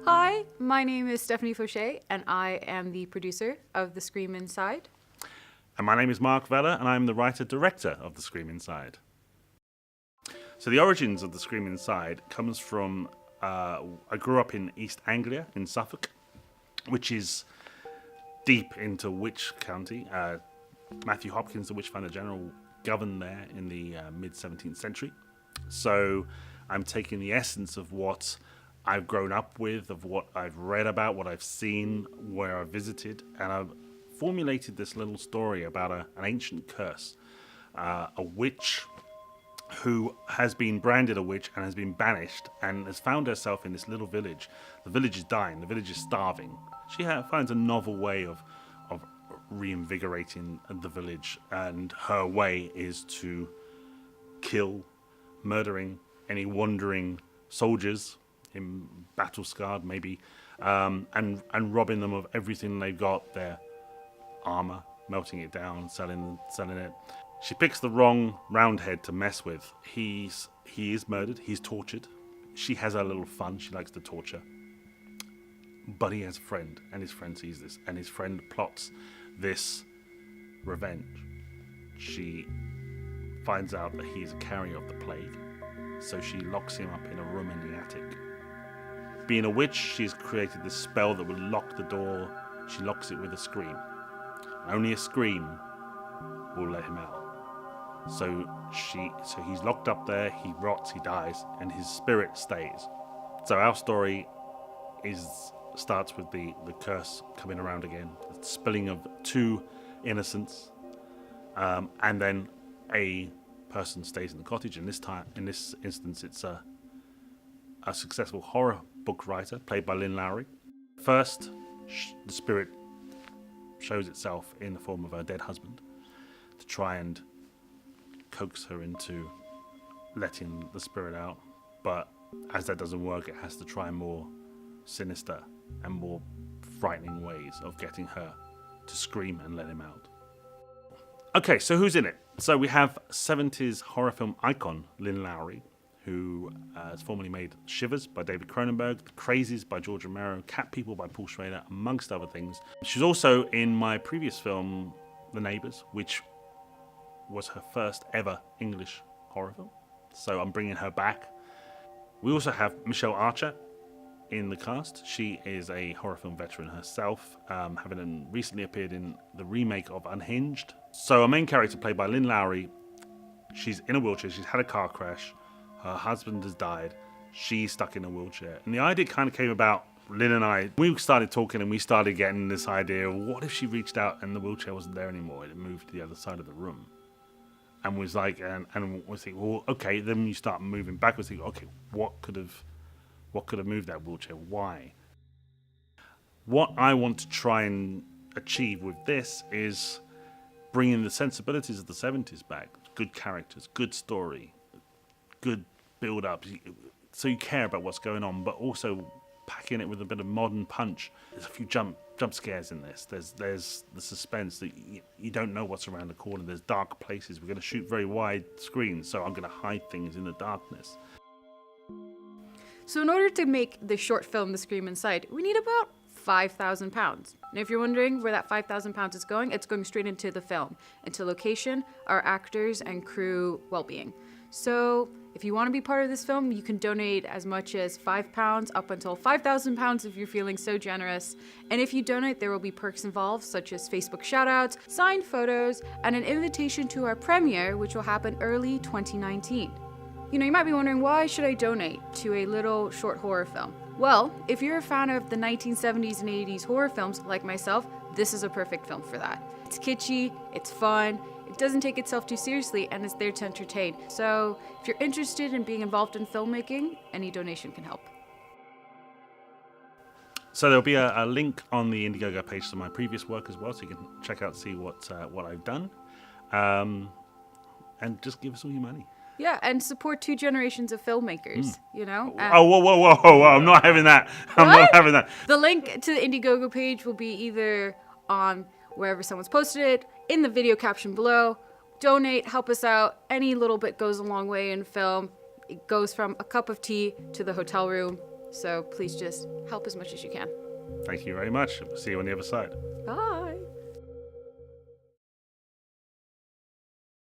Hi, my name is Stephanie Fauché, and I am the producer of The Scream Inside. And my name is Mark Vella, and I'm the writer-director of The Scream Inside. So the origins of The Scream Inside comes from, I grew up in East Anglia, in Suffolk, which is deep into Witch County. Matthew Hopkins, the Witch Finder General, governed there in the mid-17th century. So I'm taking the essence of what I've grown up with, of what I've read about, what I've seen, where I've visited, and I've formulated this little story about an ancient curse, a witch who has been branded a witch and has been banished and has found herself in this little village. The village is dying, the village is starving. She finds a novel way of reinvigorating the village, and her way is to kill, murdering any wandering soldiers, in battle scarred maybe, and robbing them of everything they've got, their armor, melting it down, selling it. She picks the wrong roundhead to mess with. He is murdered, he's tortured. She has her little fun, she likes to torture. But he has a friend, and his friend sees this, and his friend plots this revenge. She finds out that he is a carrier of the plague, so she locks him up in a room in the attic. Being a witch, she's created this spell that will lock the door. She locks it with a scream. Only a scream will let him out. So he's locked up there, he rots, he dies, and his spirit stays. So our story starts with the curse coming around again, the spilling of two innocents, and then a person stays in the cottage. In this instance, it's a successful horror book writer played by Lynn Lowry. First, the spirit shows itself in the form of her dead husband to try and coax her into letting the spirit out. But as that doesn't work, it has to try more sinister and more frightening ways of getting her to scream and let him out. Okay, so who's in it? So we have 70s horror film icon Lynn Lowry, who has formerly made Shivers by David Cronenberg, The Crazies by George Romero, Cat People by Paul Schrader, amongst other things. She's also in my previous film, The Neighbours, which was her first ever English horror film. So I'm bringing her back. We also have Michelle Archer in the cast. She is a horror film veteran herself, having recently appeared in the remake of Unhinged. So our main character, played by Lynn Lowry, she's in a wheelchair, she's had a car crash, her husband has died, she's stuck in a wheelchair. And the idea kind of came about, Lynn and I, we started talking and we started getting this idea of what if she reached out and the wheelchair wasn't there anymore, it had moved to the other side of the room. And was like, and we think, well, okay, then you start moving backwards, think, okay, what could have moved that wheelchair? Why? What I want to try and achieve with this is bringing the sensibilities of the 70s back. Good characters, good story, good build-up, so you care about what's going on, but also packing it with a bit of modern punch. There's a few jump scares in this. There's the suspense that you don't know what's around the corner. There's dark places. We're going to shoot very wide screens, so I'm going to hide things in the darkness. So in order to make the short film The Scream Inside, we need about £5,000. And if you're wondering where that £5,000 is going, it's going straight into the film, into location, our actors and crew well-being. So if you want to be part of this film, you can donate as much as £5 up until £5,000 if you're feeling so generous. And if you donate, there will be perks involved, such as Facebook shoutouts, signed photos, and an invitation to our premiere, which will happen early 2019. You might be wondering, why should I donate to a little short horror film? Well, if you're a fan of the 1970s and 80s horror films like myself, this is a perfect film for that. It's kitschy, it's fun, it doesn't take itself too seriously, and it's there to entertain. So if you're interested in being involved in filmmaking, any donation can help. So there'll be a link on the Indiegogo page to my previous work as well, so you can check out, see what I've done, and just give us all your money. Yeah, and support two generations of filmmakers, Whoa, I'm not having that. I'm not having that. The link to the Indiegogo page will be either on wherever someone's posted it, in the video caption below. Donate, help us out. Any little bit goes a long way in film. It goes from a cup of tea to the hotel room. So please just help as much as you can. Thank you very much. See you on the other side. Bye.